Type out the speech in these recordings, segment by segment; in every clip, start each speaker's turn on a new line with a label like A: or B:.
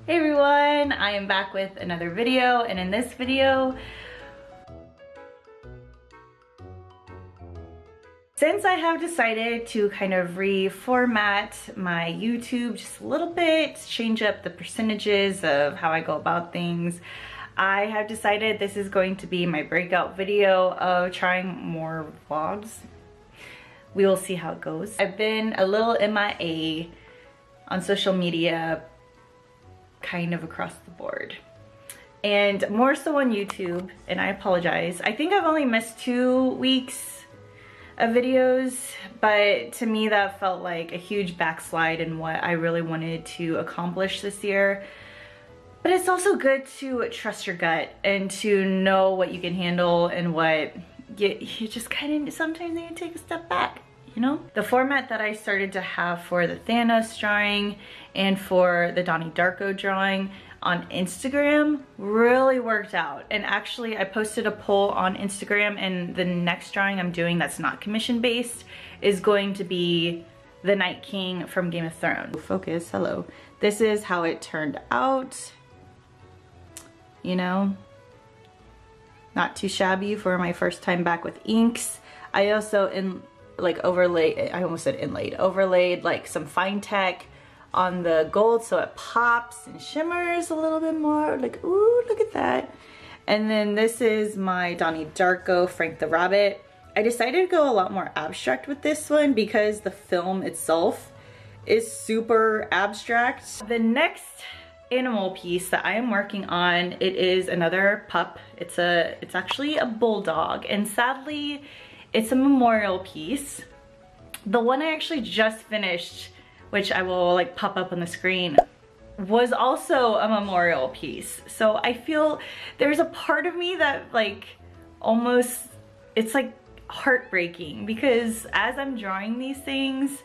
A: Hey everyone, I am back with another video, and in this video, since I have decided to kind of reformat my YouTube just a little bit, change up the percentages of how I go about things, I have decided this is going to be my breakout video of trying more vlogs. We will see how it goes. I've been a little MIA on social media, kind of across the board, and more so on YouTube, and I apologize. I think I've only missed 2 weeks of videos, but to me that felt like a huge backslide in what I really wanted to accomplish this year. But it's also good to trust your gut and to know what you can handle and what you just kind of sometimes need to take a step back, you know? The format that I started to have for the Thanos drawing and for the Donnie Darko drawing on Instagram really worked out. And actually I posted a poll on Instagram, and the next drawing I'm doing that's not commission based is going to be the Night King from Game of Thrones. Focus, hello. This is how it turned out. You know, not too shabby for my first time back with inks. I also overlaid, I almost said inlaid, overlaid like some fine tech on the gold so it pops and shimmers a little bit more. Like, ooh, look at that. And then this is my Donnie Darko Frank the Rabbit. I decided to go a lot more abstract with this one because the film itself is super abstract. The next animal piece that I am working on, it is another pup. It's actually a bulldog, and sadly it's a memorial piece. The one I actually just finished, which I will like pop up on the screen, was also a memorial piece. So I feel there's a part of me that like almost, it's like heartbreaking, because as I'm drawing these things,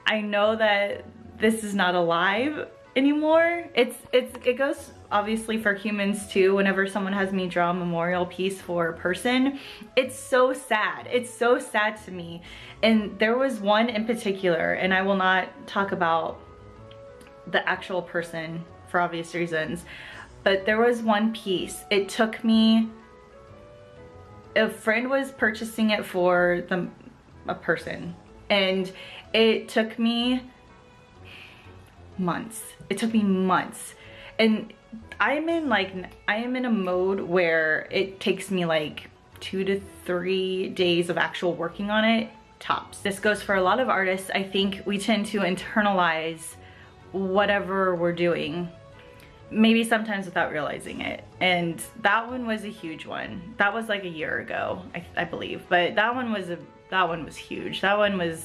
A: I know that this is not alive anymore. It goes obviously for humans too. Whenever someone has me draw a memorial piece for a person, it's so sad. It's so sad to me. And there was one in particular, and I will not talk about the actual person for obvious reasons, but there was one piece. It took me, a friend was purchasing it for a person, and it took me months. It took me months. And I am in a mode where it takes me like 2 to 3 days of actual working on it, tops. This goes for a lot of artists. I think we tend to internalize whatever we're doing, maybe sometimes without realizing it. And that one was a huge one. That was like a year ago, I believe. But that one was huge. That one was,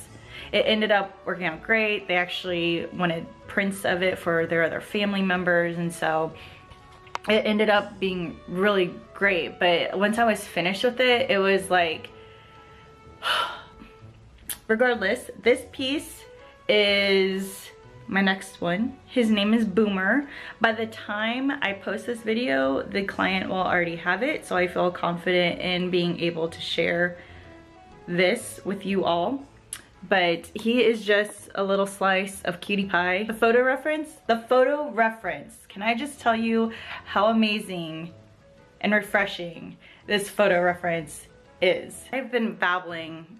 A: it ended up working out great. They actually wanted prints of it for their other family members, and so it ended up being really great. But once I was finished with it, it was like, regardless, this piece is my next one. His name is Boomer. By the time I post this video, the client will already have it, so I feel confident in being able to share this with you all. But he is just a little slice of cutie pie. The photo reference, can I just tell you how amazing and refreshing this photo reference is? I've been babbling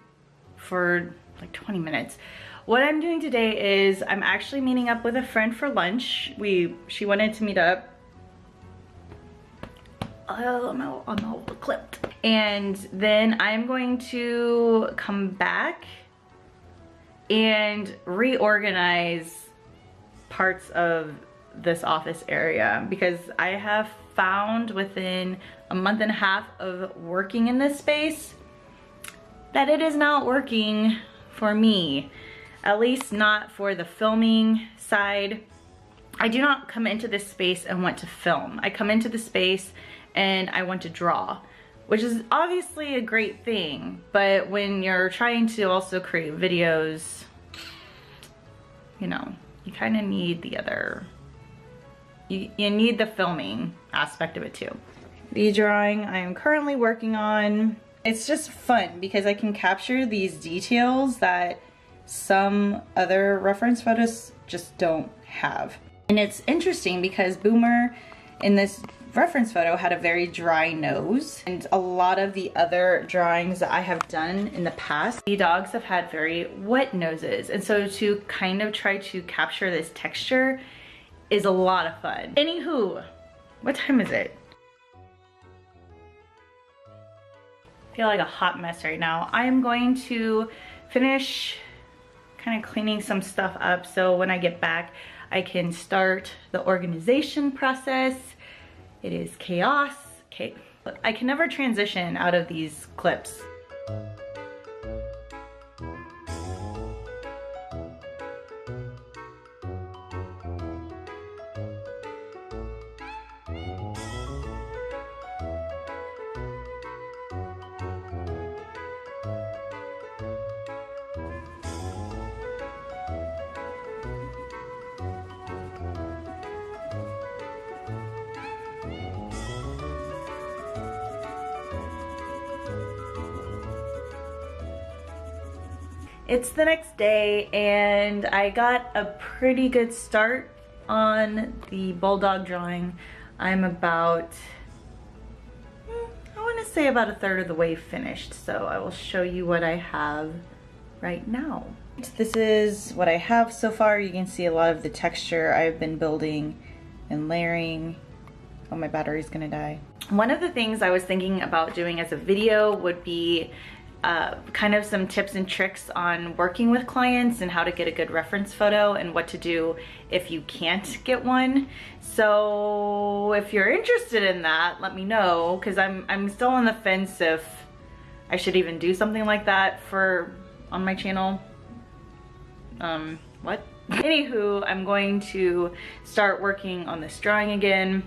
A: for like 20 minutes. What I'm doing today is I'm actually meeting up with a friend for lunch. She wanted to meet up. Oh, I'm all clipped. And then I'm going to come back and reorganize parts of this office area, because I have found within a month and a half of working in this space that it is not working for me, at least not for the filming side. I do not come into this space and want to film. I come into the space and I want to draw, which is obviously a great thing, but when you're trying to also create videos, you know, you kind of need the other, you need the filming aspect of it too. The drawing I am currently working on, it's just fun because I can capture these details that some other reference photos just don't have. And it's interesting because Boomer in this reference photo had a very dry nose, and a lot of the other drawings that I have done in the past, the dogs have had very wet noses, and so to kind of try to capture this texture is a lot of fun. Anywho, what time is it? I feel like a hot mess right now. I am going to finish kind of cleaning some stuff up so when I get back I can start the organization process. It is chaos. Okay, I can never transition out of these clips. It's the next day and I got a pretty good start on the Bulldog drawing. I'm about, I want to say about a third of the way finished, so I will show you what I have right now. This is what I have so far. You can see a lot of the texture I've been building and layering. Oh, my battery's gonna die. One of the things I was thinking about doing as a video would be kind of some tips and tricks on working with clients and how to get a good reference photo and what to do if you can't get one. So if you're interested in that, let me know, because I'm still on the fence if I should even do something like that on my channel. What? Anywho, I'm going to start working on this drawing again,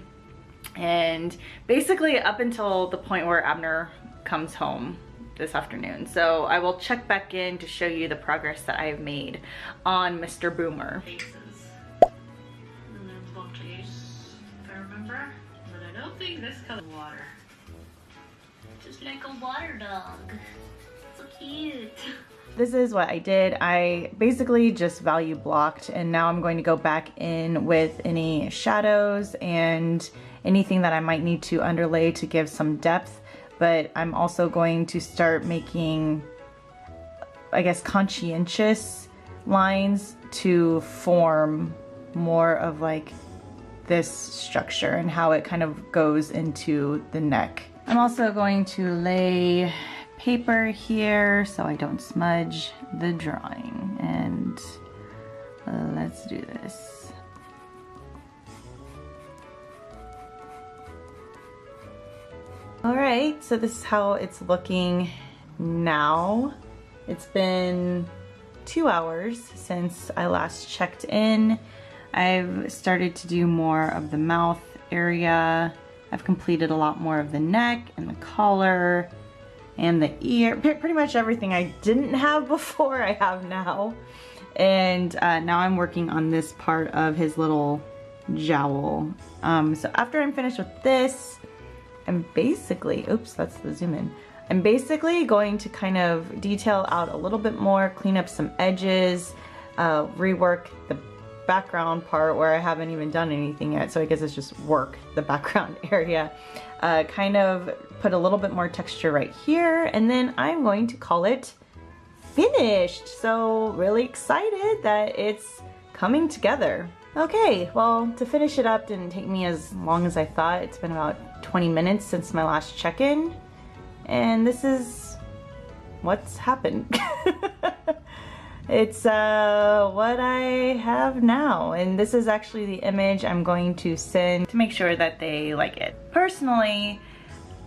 A: and basically up until the point where Abner comes home this afternoon. So I will check back in to show you the progress that I have made on Mr. Boomer.
B: Faces. And then bodies, if I remember. But I don't think this color water. Just like a water dog. So cute.
A: This is what I did. I basically just value blocked, and now I'm going to go back in with any shadows and anything that I might need to underlay to give some depth. But I'm also going to start making, I guess, conscientious lines to form more of like this structure and how it kind of goes into the neck. I'm also going to lay paper here so I don't smudge the drawing, and let's do this. All right, so this is how it's looking now. It's been 2 hours since I last checked in. I've started to do more of the mouth area. I've completed a lot more of the neck and the collar and the ear. Pretty much everything I didn't have before I have now. And now I'm working on this part of his little jowl. So after I'm finished with this, I'm basically, oops, that's the zoom in. I'm basically going to kind of detail out a little bit more, clean up some edges, rework the background part where I haven't even done anything yet, so I guess it's just work the background area. Kind of put a little bit more texture right here, and then I'm going to call it finished. So really excited that it's coming together. Okay, well, to finish it up didn't take me as long as I thought. It's been about 20 minutes since my last check-in, and this is what's happened. It's what I have now, and this is actually the image I'm going to send to make sure that they like it. Personally,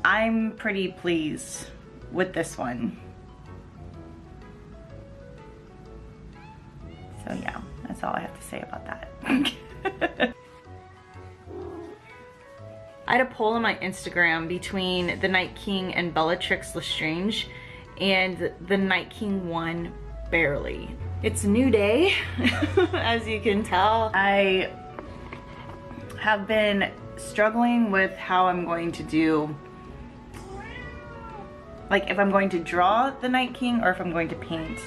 A: I'm pretty pleased with this one. So yeah, that's all I have to say about that. I had a poll on my Instagram between the Night King and Bellatrix Lestrange, and the Night King won barely. It's a new day, as you can tell. I have been struggling with how I'm going to do, like if I'm going to draw the Night King or if I'm going to paint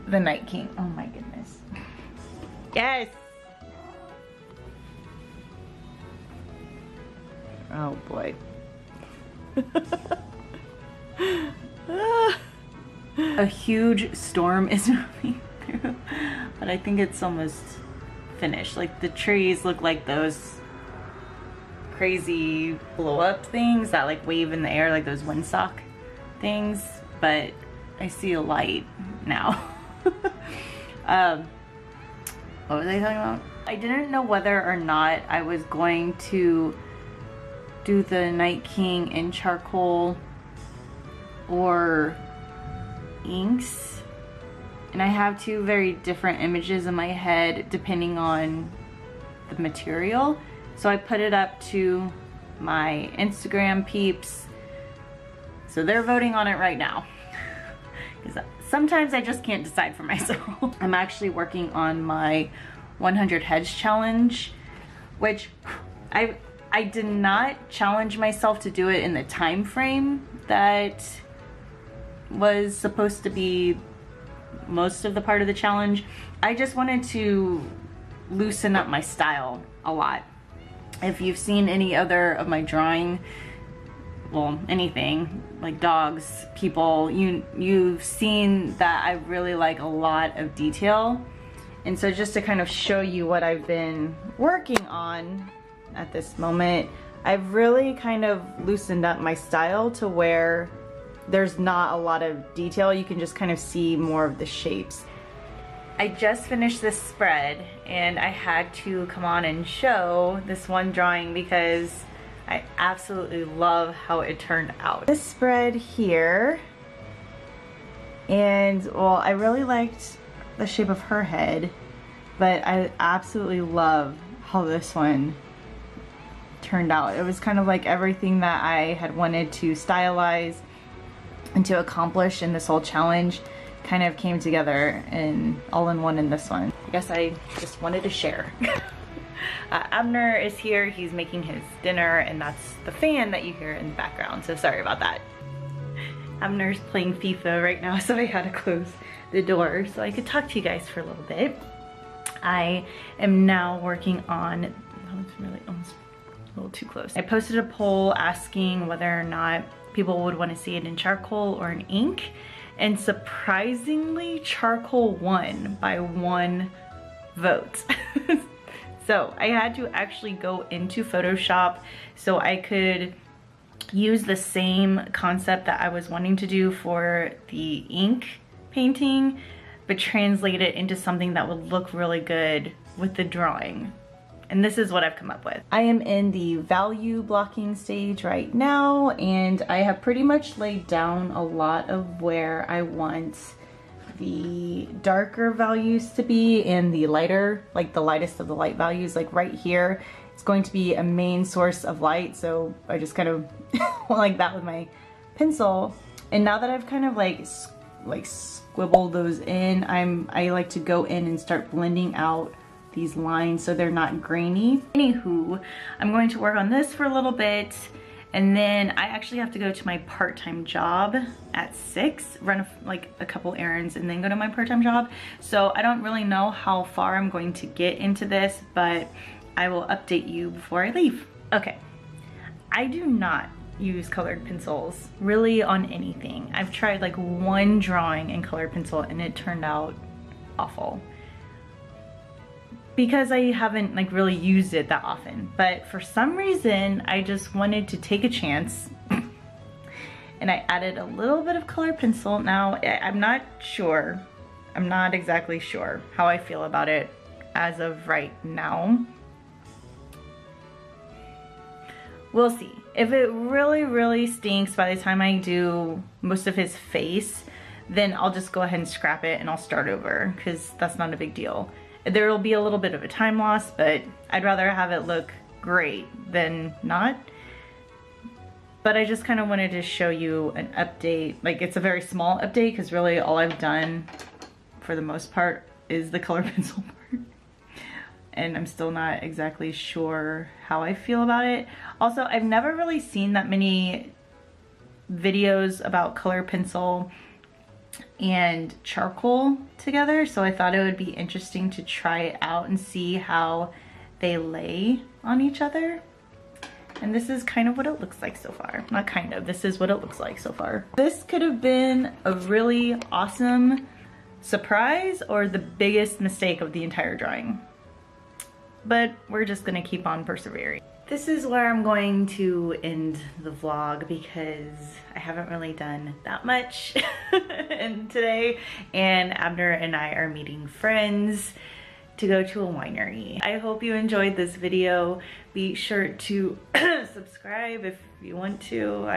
A: the Night King. Oh my goodness. Yes! Oh boy. A huge storm is moving through, but I think it's almost finished. Like the trees look like those crazy blow up things that like wave in the air, like those windsock things, but I see a light now. What was I talking about? I didn't know whether or not I was going to do the Night King in charcoal or inks, and I have two very different images in my head depending on the material. So I put it up to my Instagram peeps, so they're voting on it right now. Because sometimes I just can't decide for myself. I'm actually working on my 100 heads challenge, which I did not challenge myself to do it in the time frame that was supposed to be most of the part of the challenge. I just wanted to loosen up my style a lot. If you've seen any other of my drawing, well, anything like dogs, people, you've seen that I really like a lot of detail. And so just to kind of show you what I've been working on at this moment, I've really kind of loosened up my style to where there's not a lot of detail. You can just kind of see more of the shapes. I just finished this spread and I had to come on and show this one drawing because I absolutely love how it turned out. This spread here, and well, I really liked the shape of her head, but I absolutely love how this one turned out. It was kind of like everything that I had wanted to stylize and to accomplish in this whole challenge kind of came together and all in one in this one. I guess I just wanted to share. Abner is here, he's making his dinner, and that's the fan that you hear in the background, so sorry about that. Abner's playing FIFA right now, so I had to close the door so I could talk to you guys for a little bit. I am now working on, that was really almost a little too close. I posted a poll asking whether or not people would want to see it in charcoal or in ink, and surprisingly charcoal won by 1 vote. So I had to actually go into Photoshop so I could use the same concept that I was wanting to do for the ink painting, but translate it into something that would look really good with the drawing. And this is what I've come up with. I am in the value blocking stage right now, and I have pretty much laid down a lot of where I want the darker values to be and the lighter, like the lightest of the light values. Like right here, it's going to be a main source of light, so I just kind of went like that with my pencil. And now that I've kind of like squibbled those in, I like to go in and start blending out these lines so they're not grainy. Anywho, I'm going to work on this for a little bit, and then I actually have to go to my part-time job at 6, run like a couple errands, and then go to my part-time job. So I don't really know how far I'm going to get into this, but I will update you before I leave. Okay, I do not use colored pencils really on anything. I've tried like 1 drawing in colored pencil and it turned out awful, because I haven't like really used it that often. But for some reason, I just wanted to take a chance and I added a little bit of colored pencil. Now, I'm not exactly sure how I feel about it as of right now. We'll see. If it really, really stinks by the time I do most of his face, then I'll just go ahead and scrap it and I'll start over, because that's not a big deal. There will be a little bit of a time loss, but I'd rather have it look great than not. But I just kind of wanted to show you an update. Like, it's a very small update because really all I've done for the most part is the color pencil part. And I'm still not exactly sure how I feel about it. Also, I've never really seen that many videos about color pencil and charcoal together, so I thought it would be interesting to try it out and see how they lay on each other. And this is kind of what it looks like so far. Not kind of, this is what it looks like so far. This could have been a really awesome surprise or the biggest mistake of the entire drawing. But we're just gonna keep on persevering. This is where I'm going to end the vlog because I haven't really done that much today, and Abner and I are meeting friends to go to a winery. I hope you enjoyed this video. Be sure to subscribe if you want to.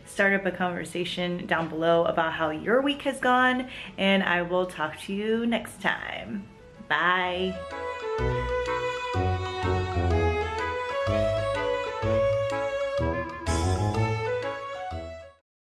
A: Start up a conversation down below about how your week has gone, and I will talk to you next time. Bye.